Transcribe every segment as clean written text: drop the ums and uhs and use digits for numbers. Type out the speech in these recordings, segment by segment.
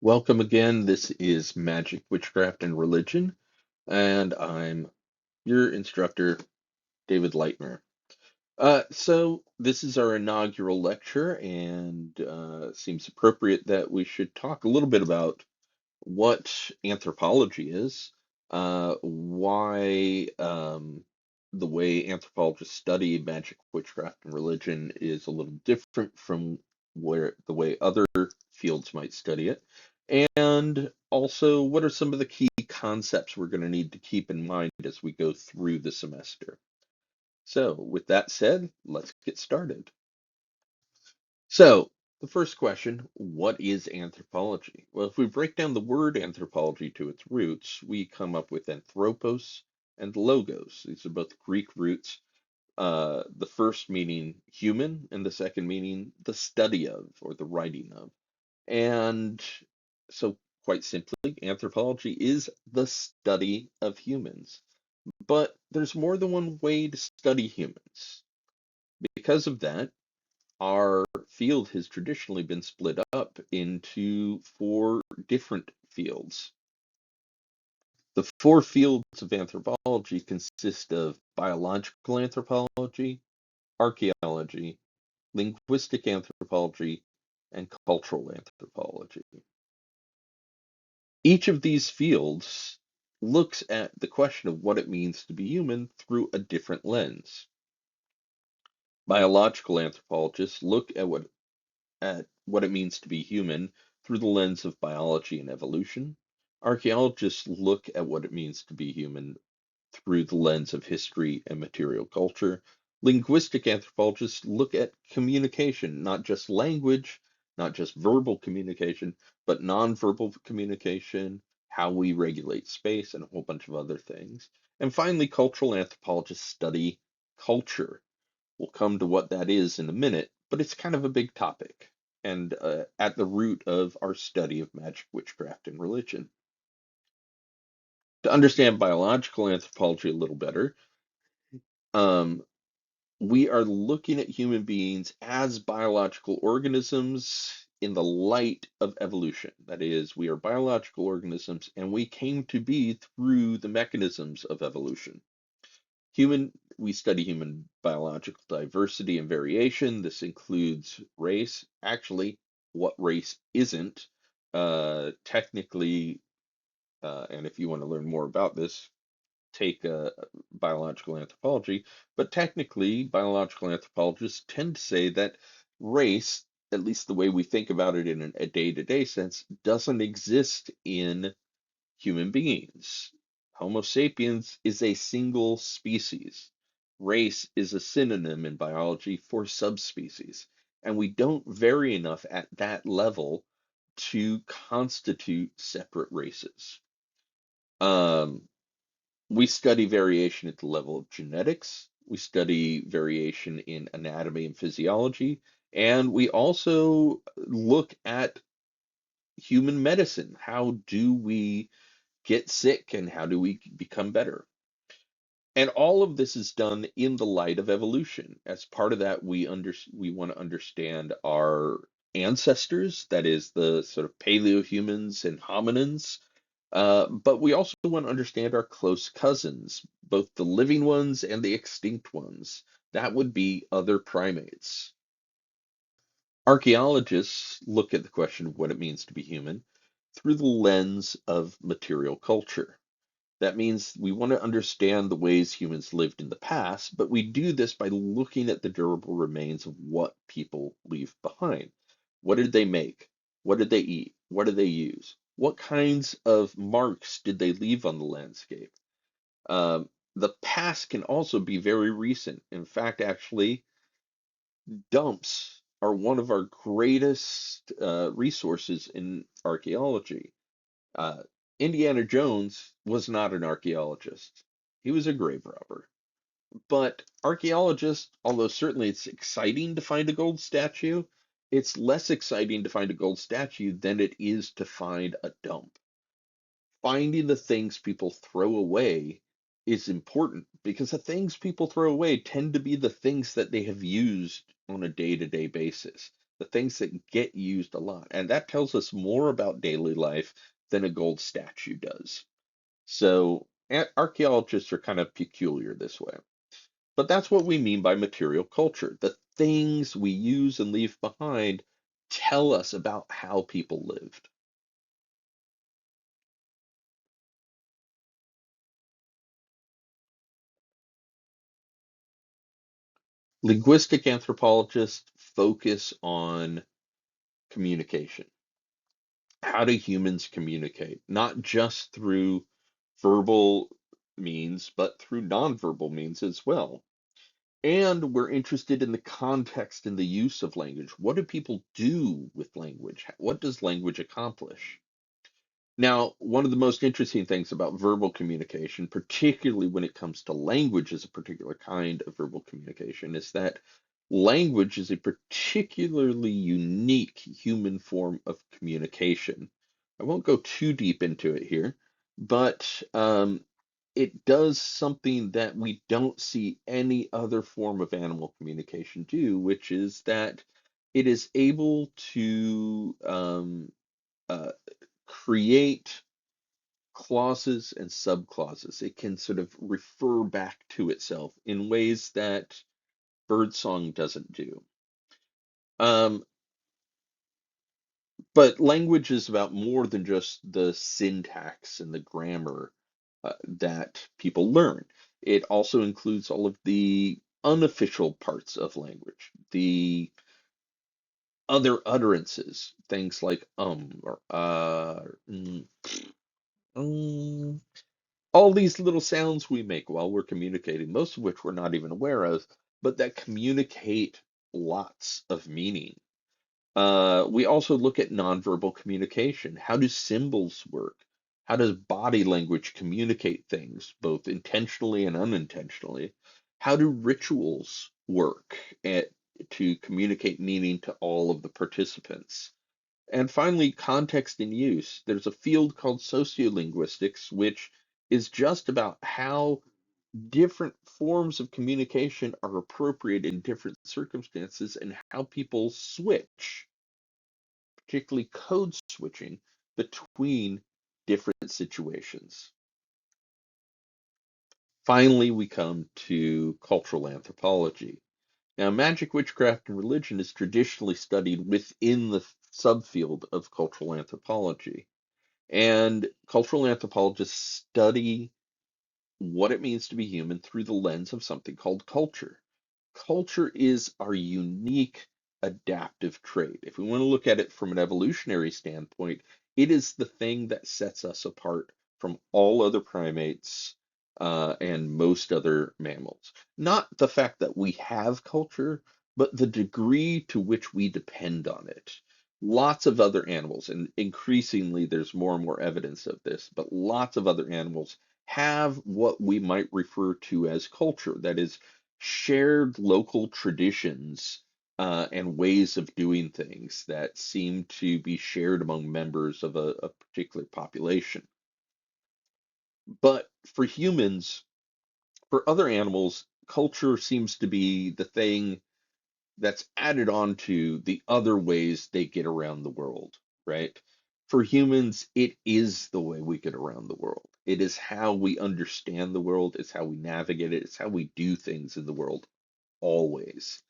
Welcome again. This is Magic, Witchcraft, and Religion, and I'm your instructor, David Leitner. So this is our inaugural lecture, and seems appropriate that we should talk a little bit about what anthropology is, why the way anthropologists study magic, witchcraft, and religion is a little different from where the way other fields might study it, and also what are some of the key concepts we're going to need to keep in mind as we go through the semester. So, with that said, let's get started. So, the first question, what is anthropology? Well, if we break down the word anthropology to its roots, we come up with anthropos and logos. These are both Greek roots, the first meaning human and the second meaning the study of or the writing of. And so, quite simply, anthropology is the study of humans. But there's more than one way to study humans. Because of that, our field has traditionally been split up into four different fields. The four fields of anthropology consist of biological anthropology, archaeology, linguistic anthropology, and cultural anthropology. Each of these fields looks at the question of what it means to be human through a different lens. Biological anthropologists look at what it means to be human through the lens of biology and evolution. Archaeologists look at what it means to be human through the lens of history and material culture. Linguistic anthropologists look at communication, not just language, not just verbal communication, but nonverbal communication, how we regulate space, and a whole bunch of other things. And finally, cultural anthropologists study culture. We'll come to what that is in a minute, but it's kind of a big topic and at the root of our study of magic, witchcraft, and religion. To understand biological anthropology a little better, um, we are looking at human beings as biological organisms in the light of evolution. That is, we are biological organisms and we came to be through the mechanisms of evolution. We study human biological diversity and variation. This includes race. Actually, what race isn't, technically, and if you want to learn more about this, take biological anthropology. But technically, biological anthropologists tend to say that race, at least the way we think about it in a day-to-day sense, doesn't exist in human beings. Homo sapiens is a single species. Race is a synonym in biology for subspecies, and we don't vary enough at that level to constitute separate races. Um, we study variation at the level of genetics, we study variation in anatomy and physiology, and we also look at human medicine. How do we get sick and how do we become better? And all of this is done in the light of evolution. As part of that, we want to understand our ancestors, that is the sort of paleo-humans and hominins, but we also want to understand our close cousins, both the living ones and the extinct ones. That would be other primates. Archaeologists look at the question of what it means to be human through the lens of material culture. That means we want to understand the ways humans lived in the past, but we do this by looking at the durable remains of what people leave behind. What did they make? What did they eat? What did they use? What kinds of marks did they leave on the landscape? The past can also be very recent. In fact, actually, dumps are one of our greatest resources in archaeology. Uh, Indiana Jones was not an archaeologist. He was a grave robber. But archaeologists, although certainly it's exciting to find a gold statue, it's less exciting to find a gold statue than it is to find a dump. Finding the things people throw away is important because the things people throw away tend to be the things that they have used on a day-to-day basis. the things that get used a lot. And that tells us more about daily life than a gold statue does. So archaeologists are kind of peculiar this way. But that's what we mean by material culture. The things we use and leave behind tell us about how people lived. Linguistic anthropologists focus on communication. How do humans communicate? Not just through verbal means, but through nonverbal means as well. And we're interested in the context and the use of language. What do people do with language? What does language accomplish? Now, one of the most interesting things about verbal communication, particularly when it comes to language as a particular kind of verbal communication, is that language is a particularly unique human form of communication. I won't go too deep into it here, but it does something that we don't see any other form of animal communication do, which is that it is able to uh, create clauses and subclauses. It can sort of refer back to itself in ways that birdsong doesn't do. Um, but language is about more than just the syntax and the grammar that people learn. It also includes all of the unofficial parts of language, the other utterances, things like or mm, all these little sounds we make while we're communicating, most of which we're not even aware of, but that communicate lots of meaning. We also look at nonverbal communication. How do symbols work? How does body language communicate things, both intentionally and unintentionally? How do rituals work to communicate meaning to all of the participants? And finally, context and use. There's a field called sociolinguistics, which is just about how different forms of communication are appropriate in different circumstances and how people switch, particularly code switching, between different situations. Finally, we come to cultural anthropology. Now, magic, witchcraft, and religion is traditionally studied within the subfield of cultural anthropology. And cultural anthropologists study what it means to be human through the lens of something called culture. Culture is our unique adaptive trait. If we want to look at it from an evolutionary standpoint, it is the thing that sets us apart from all other primates and most other mammals. Not the fact that we have culture, but the degree to which we depend on it. Lots of other animals, and increasingly there's more and more evidence of this, but lots of other animals have what we might refer to as culture. That is, shared local traditions and ways of doing things that seem to be shared among members of a particular population. But for humans, for other animals, culture seems to be the thing that's added on to the other ways they get around the world, right? For humans, it is the way we get around the world. It is how we understand the world. It's how we navigate it. It's how we do things in the world always.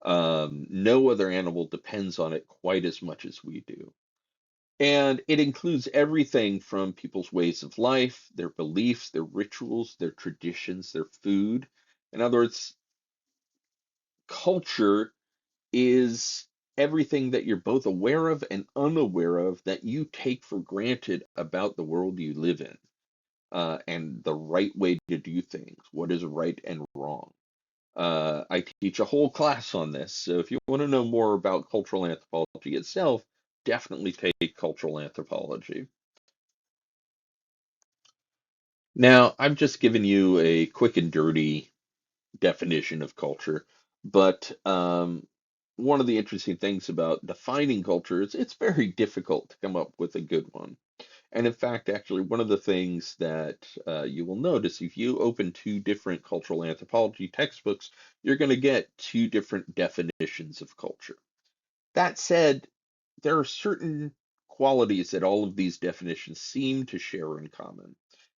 No other animal depends on it quite as much as we do. And it includes everything from people's ways of life, their beliefs, their rituals, their traditions, their food. In other words, culture is everything that you're both aware of and unaware of that you take for granted about the world you live in, and the right way to do things, what is right and wrong. I teach a whole class on this, so if you want to know more about cultural anthropology itself, definitely take cultural anthropology. Now, I've just given you a quick and dirty definition of culture, but one of the interesting things about defining culture is it's very difficult to come up with a good one. And in fact, actually, one of the things that you will notice if you open two different cultural anthropology textbooks, you're going to get two different definitions of culture. That said, there are certain qualities that all of these definitions seem to share in common.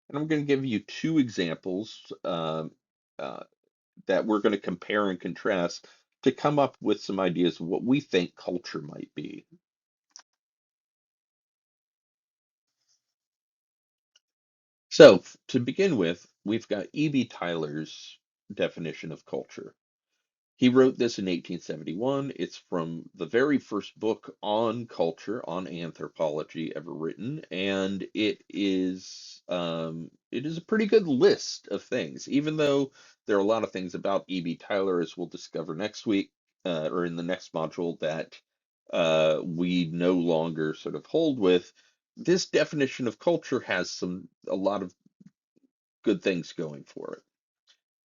And I'm going to give you two examples uh, that we're going to compare and contrast to come up with some ideas of what we think culture might be. So, to begin with, we've got E.B. Tyler's definition of culture. He wrote this in 1871. It's from the very first book on culture, on anthropology ever written, and it is a pretty good list of things, even though there are a lot of things about E.B. Tyler, as we'll discover next week, or in the next module, that we no longer sort of hold with. This definition of culture has a lot of good things going for it.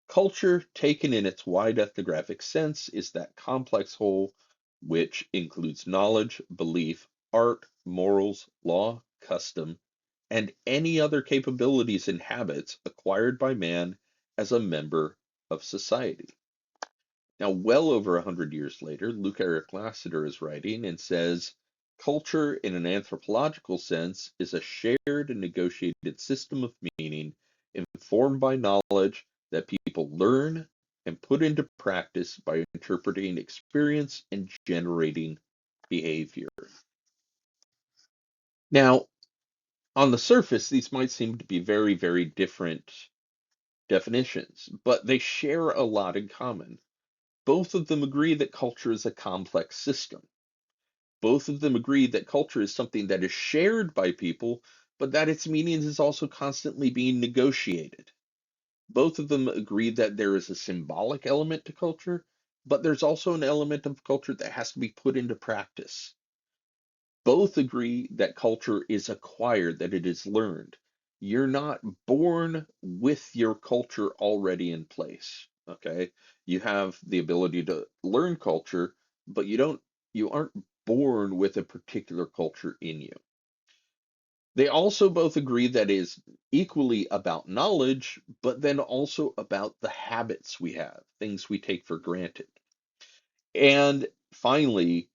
Culture, taken in its wide ethnographic sense, is that complex whole which includes knowledge, belief, art, morals, law, custom, and any other capabilities and habits acquired by man as a member of society. Now, well over 100 years later, Luke Eric Lassiter is writing and says, culture, in an anthropological sense, is a shared and negotiated system of meaning informed by knowledge that people learn and put into practice by interpreting experience and generating behavior. Now, on the surface, these might seem to be very, very different definitions, but they share a lot in common. Both of them agree that culture is a complex system. Both of them agree that culture is something that is shared by people, but that its meaning is also constantly being negotiated. Both of them agree that there is a symbolic element to culture, but there's also an element of culture that has to be put into practice. Both agree that culture is acquired, that it is learned. You're not born with your culture already in place. Okay. You have the ability to learn culture, but you aren't born with a particular culture in you. They also both agree that it is equally about knowledge, but then also about the habits we have, things we take for granted. And finally,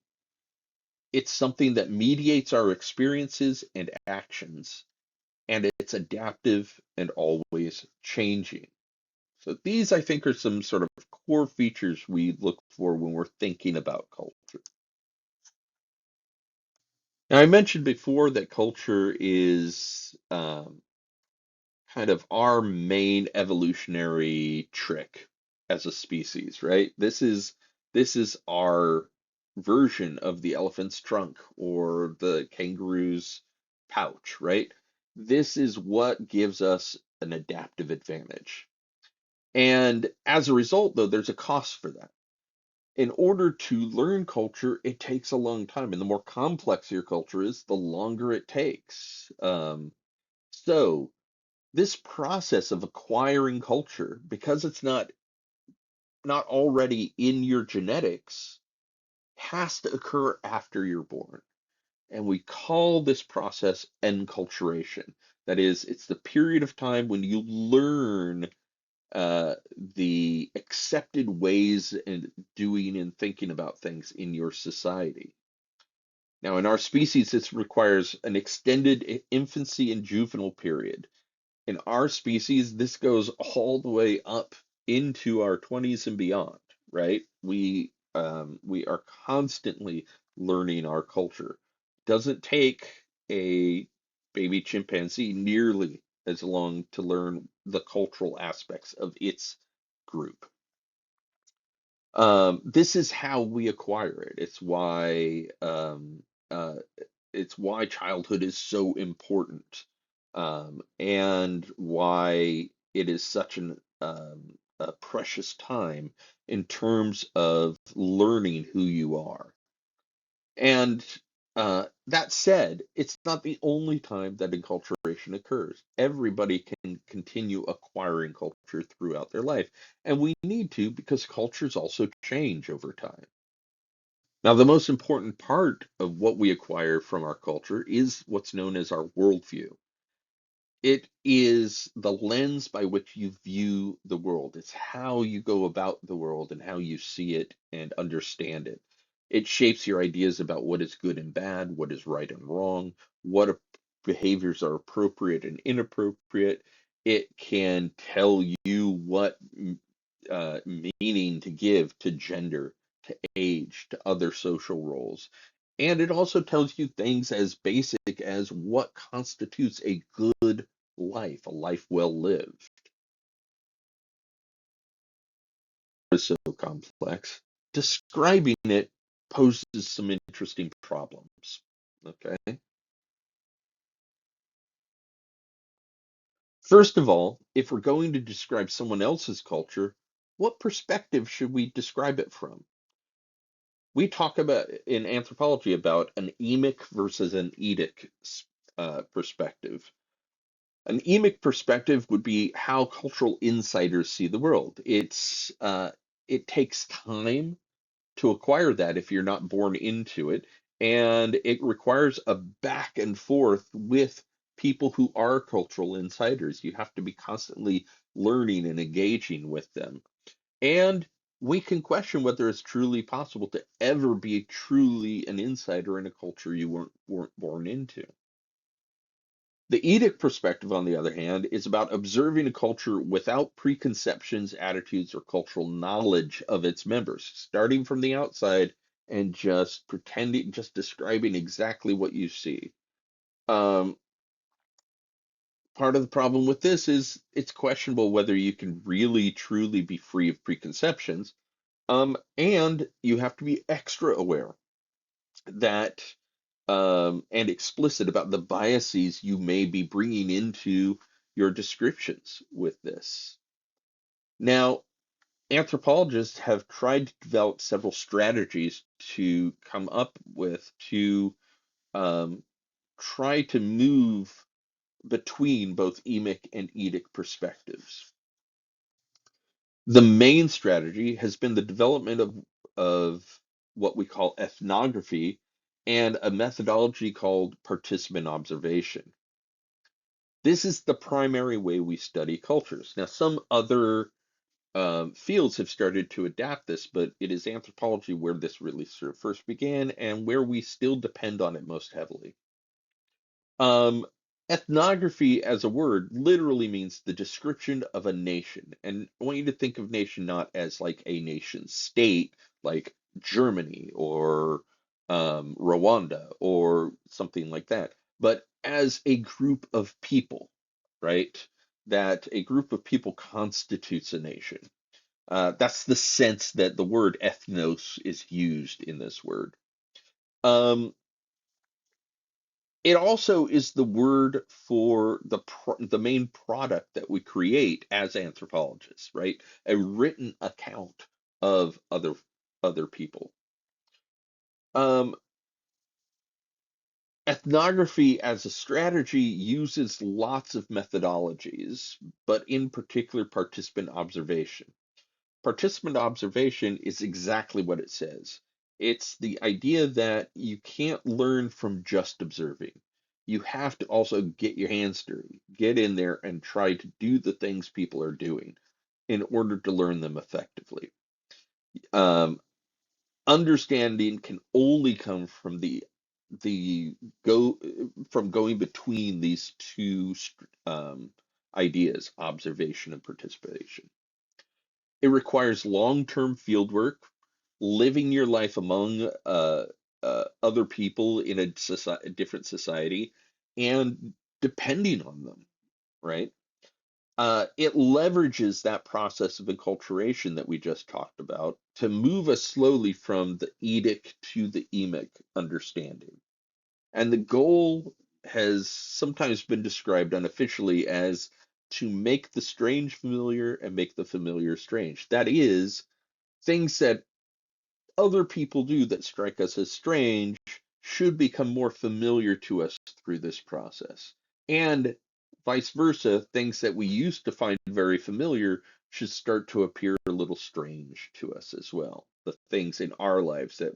it's something that mediates our experiences and actions, and it's adaptive and always changing. So these, I think, are some sort of core features we look for when we're thinking about culture. Now, I mentioned before that culture is kind of our main evolutionary trick as a species, right? This is our version of the elephant's trunk or the kangaroo's pouch, right? This is what gives us an adaptive advantage. And as a result, though, there's a cost for that. In order to learn culture, it takes a long time, and the more complex your culture is, the longer it takes. So this process of acquiring culture, because it's not already in your genetics, has to occur after you're born. And we call this process enculturation. That is, it's the period of time when you learn the accepted ways and doing and thinking about things in your society. Now, in our species, this requires an extended infancy and juvenile period. In our species, this goes all the way up into our 20s and beyond, right? We are constantly learning our culture. Doesn't take a baby chimpanzee nearly as long to learn the cultural aspects of its group. This is how we acquire it. Uh, it's why childhood is so important, and why it is such a precious time in terms of learning who you are. And that said, it's not the only time that enculturation occurs. Everybody can continue acquiring culture throughout their life, and we need to because cultures also change over time. Now, the most important part of what we acquire from our culture is what's known as our worldview. It is the lens by which you view the world. It's how you go about the world and how you see it and understand it. It shapes your ideas about what is good and bad, what is right and wrong, what behaviors are appropriate and inappropriate. It can tell you what meaning to give to gender, to age, to other social roles. And it also tells you things as basic as what constitutes a good life, a life well lived. It's so complex. Describing it poses some interesting problems. Okay. First of all, if we're going to describe someone else's culture, what perspective should we describe it from? We talk about in anthropology about an emic versus an edic perspective. An emic perspective would be how cultural insiders see the world. It takes time to acquire that if you're not born into it, and it requires a back and forth with people who are cultural insiders. You have to be constantly learning and engaging with them. And we can question whether it's truly possible to ever be truly an insider in a culture you weren't born into. The edict perspective, on the other hand, is about observing a culture without preconceptions, attitudes, or cultural knowledge of its members, starting from the outside and just pretending, just describing exactly what you see. Um, Part of the problem with this is it's questionable whether you can really truly be free of preconceptions. And you have to be extra aware that and explicit about the biases you may be bringing into your descriptions with this. Now, anthropologists have tried to develop several strategies to come up with to um, try to move between both emic and edic perspectives. The main strategy has been the development of what we call ethnography and a methodology called participant observation. This is the primary way we study cultures. Now, some other fields have started to adapt this, but it is anthropology where this really sort of first began and where we still depend on it most heavily. Um, Ethnography as a word literally means the description of a nation. And I want you to think of nation not as like a nation state, like Germany or Rwanda or something like that, but as a group of people, right? That a group of people constitutes a nation. That's the sense that the word ethnos is used in this word. Um, it also is the word for the main product that we create as anthropologists, right? A written account of other people. Um, Ethnography as a strategy uses lots of methodologies, but in particular participant observation. Participant observation is exactly what it says. It's the idea that you can't learn from just observing. You have to also get your hands dirty, get in there and try to do the things people are doing in order to learn them effectively. Um, Understanding can only come from the go from going between these two ideas, observation and participation. It requires long-term field work, living your life among other people in a different society, and depending on them, right? It leverages that process of enculturation that we just talked about to move us slowly from the edict to the emic understanding. And the goal has sometimes been described unofficially as to make the strange familiar and make the familiar strange. That is, things that other people do that strike us as strange should become more familiar to us through this process. And vice versa, things that we used to find very familiar should start to appear a little strange to us as well. The things in our lives that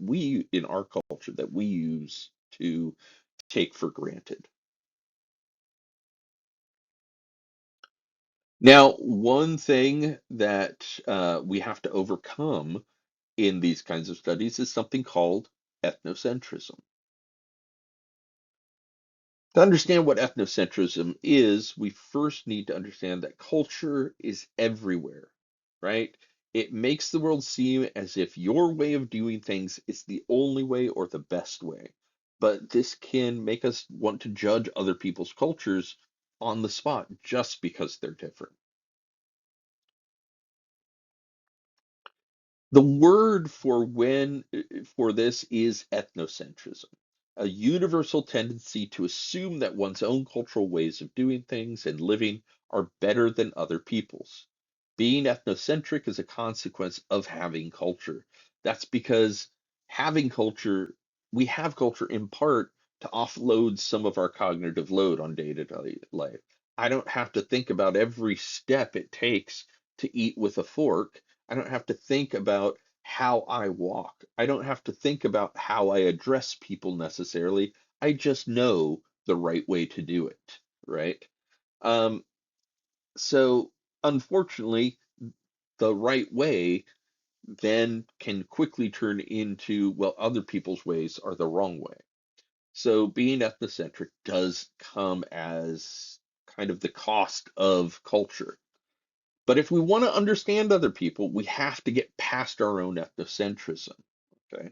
in our culture, that we use to take for granted. Now, one thing that we have to overcome in these kinds of studies is something called ethnocentrism. To understand what ethnocentrism is, we first need to understand that culture is everywhere, right? It makes the world seem as if your way of doing things is the only way or the best way. But this can make us want to judge other people's cultures on the spot just because they're different. The word for this is ethnocentrism, a universal tendency to assume that one's own cultural ways of doing things and living are better than other people's. Being ethnocentric is a consequence of having culture. That's because having culture, we have culture in part to offload some of our cognitive load on day-to-day life. I don't have to think about every step it takes to eat with a fork. I don't have to think about how I walk. I don't have to think about how I address people necessarily. I just know the right way to do it, right? Um, so unfortunately, the right way then can quickly turn into, well, other people's ways are the wrong way. So being ethnocentric does come as kind of the cost of culture. But if we want to understand other people, we have to get past our own ethnocentrism. Okay.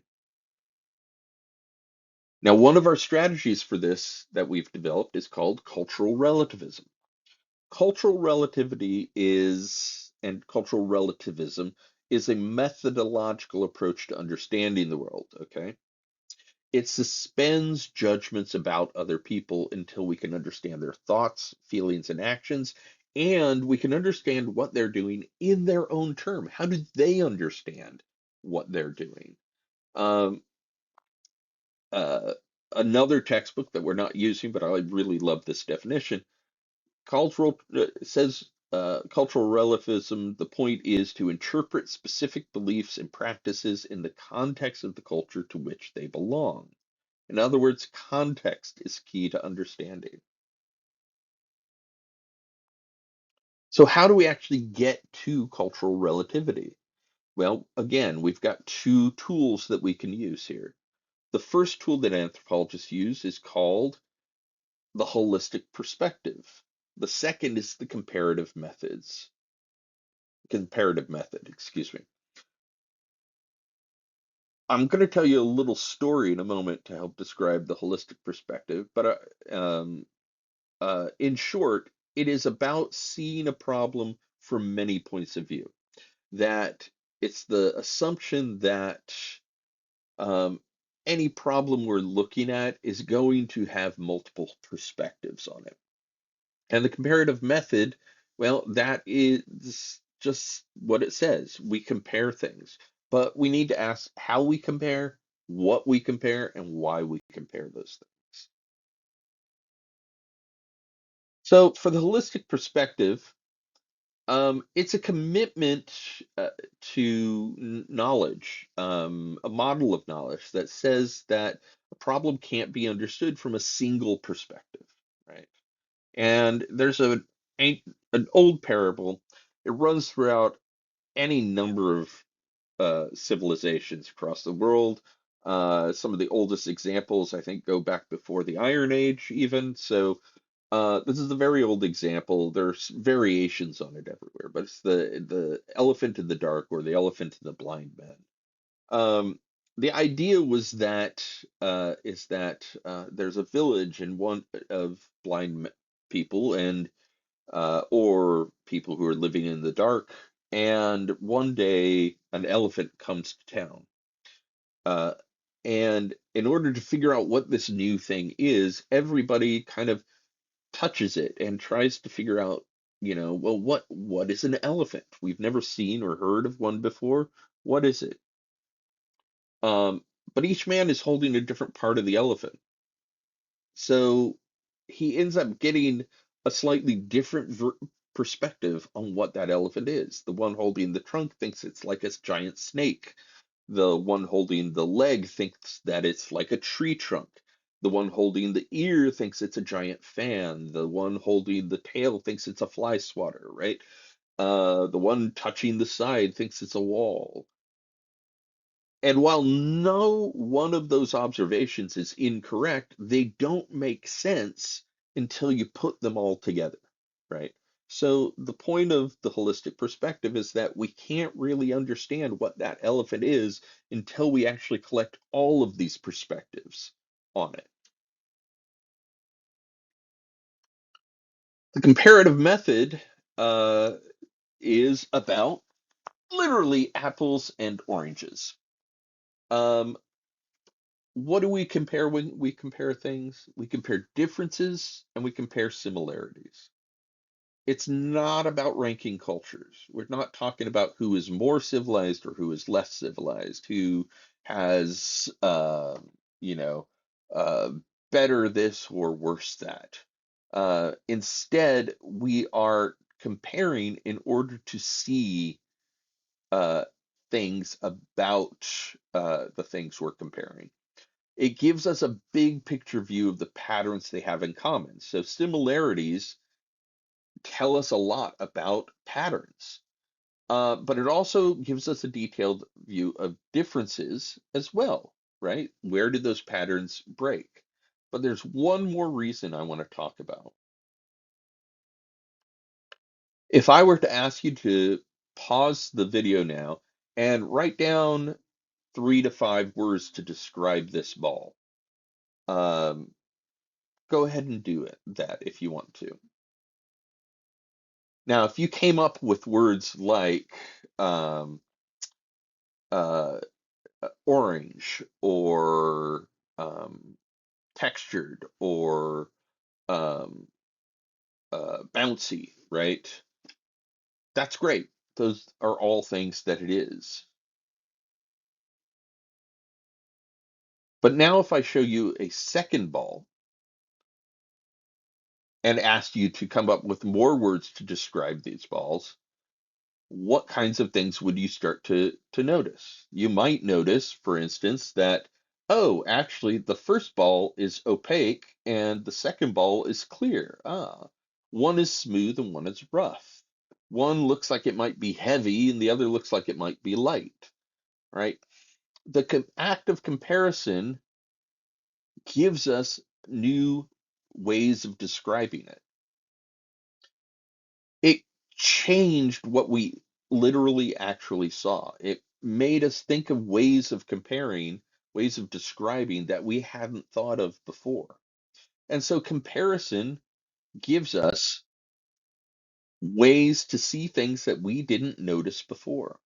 Now, one of our strategies for this that we've developed is called cultural relativism. Cultural relativity and cultural relativism is a methodological approach to understanding the world. Okay. It suspends judgments about other people until we can understand their thoughts, feelings, and actions, and we can understand what they're doing in their own term. How do they understand what they're doing? Um, uh, Another textbook that we're not using, but I really love this definition. Says cultural relativism. The point is to interpret specific beliefs and practices in the context of the culture to which they belong. In other words, context is key to understanding. So, how do we actually get to cultural relativity? Well, again, we've got two tools that we can use here. The first tool that anthropologists use is called the holistic perspective. The second is the comparative method, excuse me. I'm going to tell you a little story in a moment to help describe the holistic perspective, but in short, it is about seeing a problem from many points of view. That it's the assumption that um, any problem we're looking at is going to have multiple perspectives on it. And the comparative method, well, that is just what it says. We compare things, but we need to ask how we compare, what we compare, and why we compare those things. So, for the holistic perspective, it's a commitment to knowledge, a model of knowledge that says that a problem can't be understood from a single perspective, right? And there's an old parable. It runs throughout any number of civilizations across the world. Some of the oldest examples, I think, go back before the Iron Age, even. So this is a very old example. There's variations on it everywhere, but it's the elephant in the dark or the elephant in the blind man. The idea was that there's a village and one of people and or people who are living in the dark, and one day an elephant comes to town. Uh, and in order to figure out what this new thing is, everybody kind of touches it and tries to figure out, well, what is an elephant? We've never seen or heard of one before. What is it? But each man is holding a different part of the elephant. So he ends up getting a slightly different perspective on what that elephant is. The one holding the trunk thinks it's like a giant snake. The one holding the leg thinks that it's like a tree trunk. The one holding the ear thinks it's a giant fan. The one holding the tail thinks it's a fly swatter, right? The one touching the side thinks it's a wall. And while no one of those observations is incorrect, they don't make sense until you put them all together, right? So the point of the holistic perspective is that we can't really understand what that elephant is until we actually collect all of these perspectives on it. The comparative method uh, is about literally apples and oranges. Um, what do we compare when we compare things? We compare differences and we compare similarities. It's not about ranking cultures. We're not talking about who is more civilized or who is less civilized, who has, you know, uh, better this or worse that. Instead, we are comparing in order to see uh, things about the things we're comparing. It gives us a big picture view of the patterns they have in common. So similarities tell us a lot about patterns, but it also gives us a detailed view of differences as well, right? Where did those patterns break? But there's one more reason I want to talk about. If I were to ask you to pause the video now and write down 3 to 5 words to describe this ball, um, go ahead and do that if you want to. Now, if you came up with words like um, uh, orange or textured or um, bouncy, right? That's great. Those are all things that it is. But now, if I show you a second ball and ask you to come up with more words to describe these balls, what kinds of things would you start to notice? You might notice, for instance, that, oh, actually, the first ball is opaque and the second ball is clear. Ah, one is smooth and one is rough. One looks like it might be heavy and the other looks like it might be light, right? The act of comparison gives us new ways of describing it. It changed what we literally actually saw. It made us think of ways of comparing, ways of describing that we hadn't thought of before. And so comparison gives us ways to see things that we didn't notice before.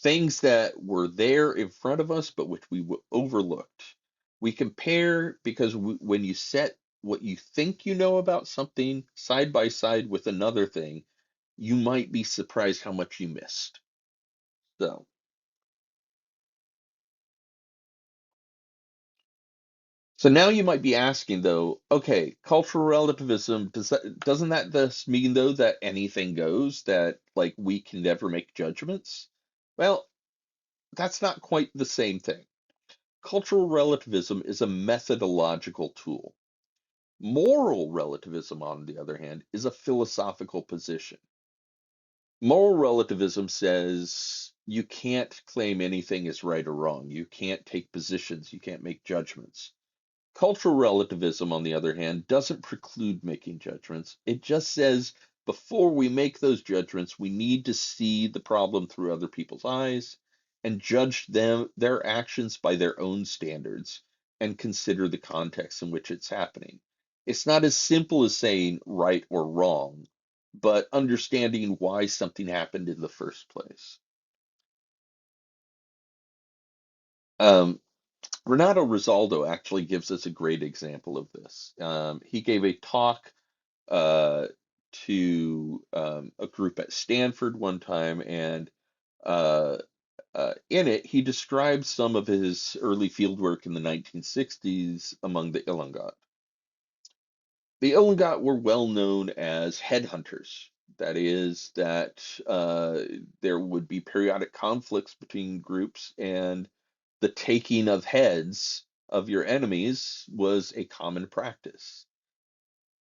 Things that were there in front of us, but which we overlooked. We compare because when you set what you think you know about something side by side with another thing, you might be surprised how much you missed. So, so now you might be asking though, okay, cultural relativism, doesn't that thus mean though that anything goes, that like we can never make judgments? Well, that's not quite the same thing. Cultural relativism is a methodological tool. Moral relativism, on the other hand, is a philosophical position. Moral relativism says you can't claim anything is right or wrong. You can't take positions. You can't make judgments. Cultural relativism, on the other hand, doesn't preclude making judgments. It just says before we make those judgments, we need to see the problem through other people's eyes and judge their actions by their own standards and consider the context in which it's happening. It's not as simple as saying right or wrong, but understanding why something happened in the first place. Um, Renato Rosaldo actually gives us a great example of this. He gave a talk uh, to a group at Stanford one time, and uh, in it, he describes some of his early fieldwork in the 1960s among the Ilongot. The Ilongot were well known as headhunters. That is, that there would be periodic conflicts between groups, and the taking of heads of your enemies was a common practice.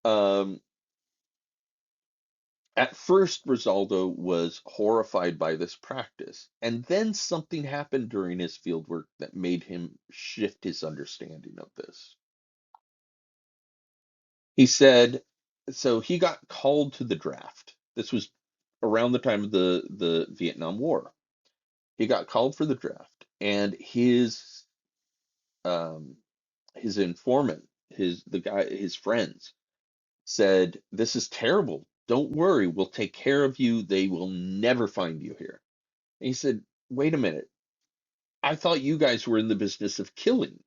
Um, At first, Rosaldo was horrified by this practice, and then something happened during his fieldwork that made him shift his understanding of this. He said, so he got called to the draft. This was around the time of the Vietnam War. He got called for the draft, and um, his informant, his friends said, "This is terrible. Don't worry, we'll take care of you. They will never find you here." And he said, "Wait a minute. I thought you guys were in the business of killing."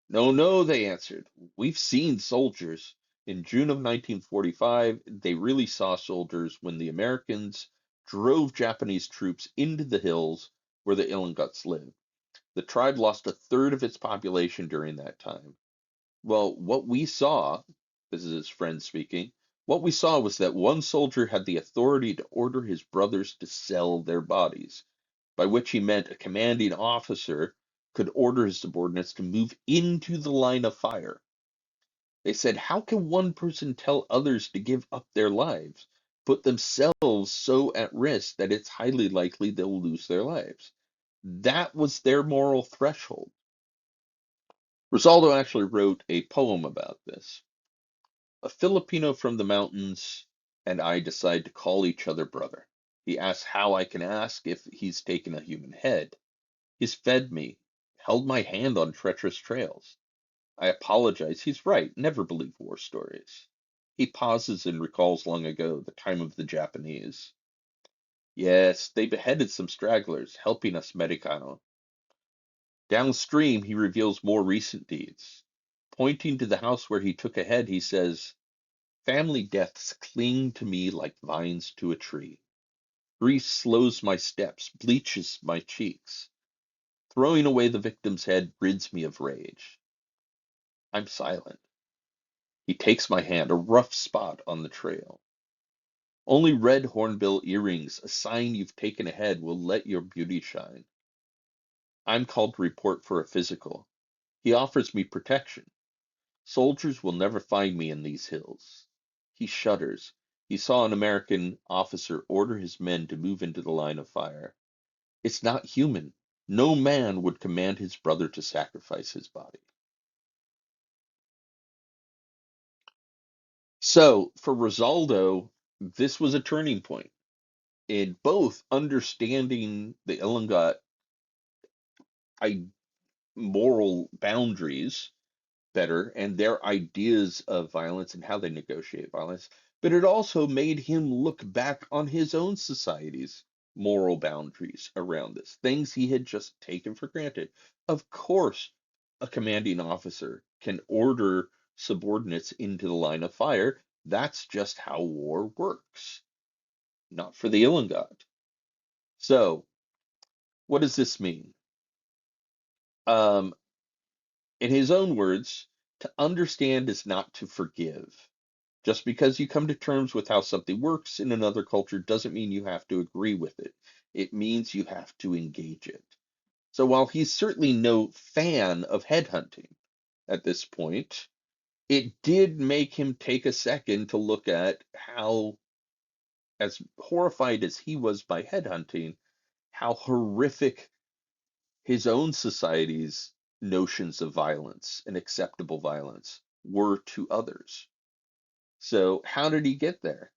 "No, no," they answered. "We've seen soldiers." In June of 1945, they really saw soldiers when the Americans drove Japanese troops into the hills where the Ilongots lived. The tribe lost a third of its population during that time. Well, what we saw, this is his friend speaking, what we saw was that one soldier had the authority to order his brothers to sell their bodies, by which he meant a commanding officer could order his subordinates to move into the line of fire. They said, how can one person tell others to give up their lives, put themselves so at risk that it's highly likely they'll lose their lives? That was their moral threshold. Rosaldo actually wrote a poem about this. A Filipino from the mountains and I decide to call each other brother. He asks how I can ask if he's taken a human head. He's fed me, held my hand on treacherous trails. I apologize. He's right. Never believe war stories. He pauses and recalls long ago, the time of the Japanese. Yes, they beheaded some stragglers, helping us Americano. Downstream, he reveals more recent deeds. Pointing to the house where he took a head, he says, family deaths cling to me like vines to a tree. Grief slows my steps, bleaches my cheeks. Throwing away the victim's head rids me of rage. I'm silent. He takes my hand, a rough spot on the trail. Only red hornbill earrings, a sign you've taken a head, will let your beauty shine. I'm called to report for a physical. He offers me protection. Soldiers will never find me in these hills. He shudders. He saw an American officer order his men to move into the line of fire. It's not human. No man would command his brother to sacrifice his body. So, for Rosaldo, this was a turning point in both understanding the Ilongot moral boundaries better and their ideas of violence and how they negotiate violence, but it also made him look back on his own society's moral boundaries around this, things he had just taken for granted. Of course, a commanding officer can order subordinates into the line of fire. That's just how war works, not for the Ilongot. So, what does this mean? Um, in his own words, to understand is not to forgive. Just because you come to terms with how something works in another culture doesn't mean you have to agree with it. It means you have to engage it. So while he's certainly no fan of headhunting at this point, it did make him take a second to look at how, as horrified as he was by headhunting, how horrific his own society's notions of violence and acceptable violence were to others. So how did he get there?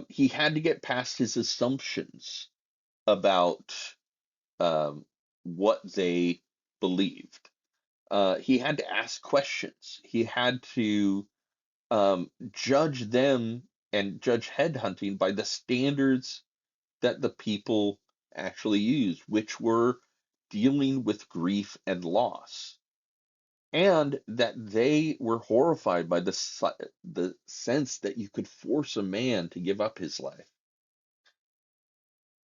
He had to get past his assumptions about um, what they believed. He had to ask questions. He had to judge them and judge headhunting by the standards that the people actually used, which were dealing with grief and loss. And that they were horrified by the sense that you could force a man to give up his life.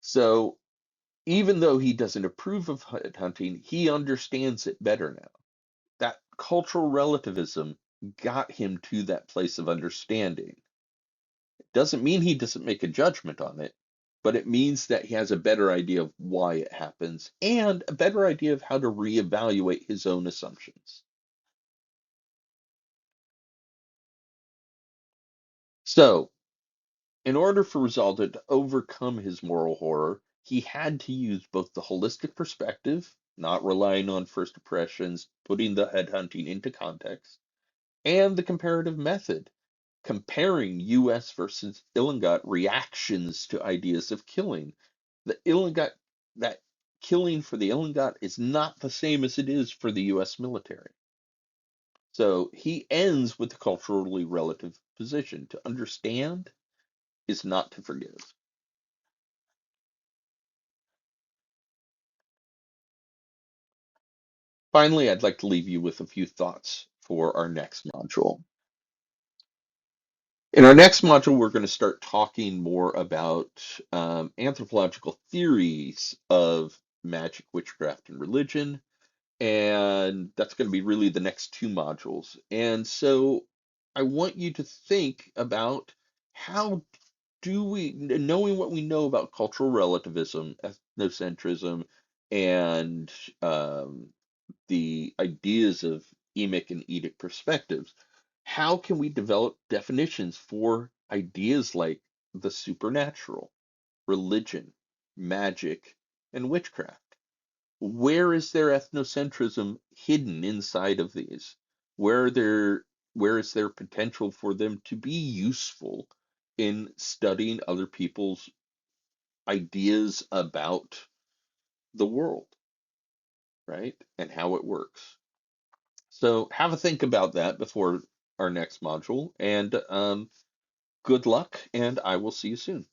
So even though he doesn't approve of hunting, he understands it better now. That cultural relativism got him to that place of understanding. It doesn't mean he doesn't make a judgment on it, but it means that he has a better idea of why it happens and a better idea of how to reevaluate his own assumptions. So, In order for Rizaldo to overcome his moral horror, he had to use both the holistic perspective, not relying on first impressions, putting the headhunting into context, and the comparative method, comparing US versus Ilongot reactions to ideas of killing. The Ilongot, that killing for the Ilongot is not the same as it is for the US military. So he ends with the culturally relative position. To understand is not to forgive. Finally, I'd like to leave you with a few thoughts for our next module. In our next module, we're going to start talking more about anthropological theories of magic, witchcraft, and religion. And that's going to be really the next two modules. And so I want you to think about how do we, knowing what we know about cultural relativism, ethnocentrism, and um, the ideas of emic and edic perspectives, how can we develop definitions for ideas like the supernatural, religion, magic, and witchcraft? Where is their ethnocentrism hidden inside of these? Where are there, where is there potential for them to be useful in studying other people's ideas about the world, right? And how it works. So have a think about that before our next module, and good luck, and I will see you soon.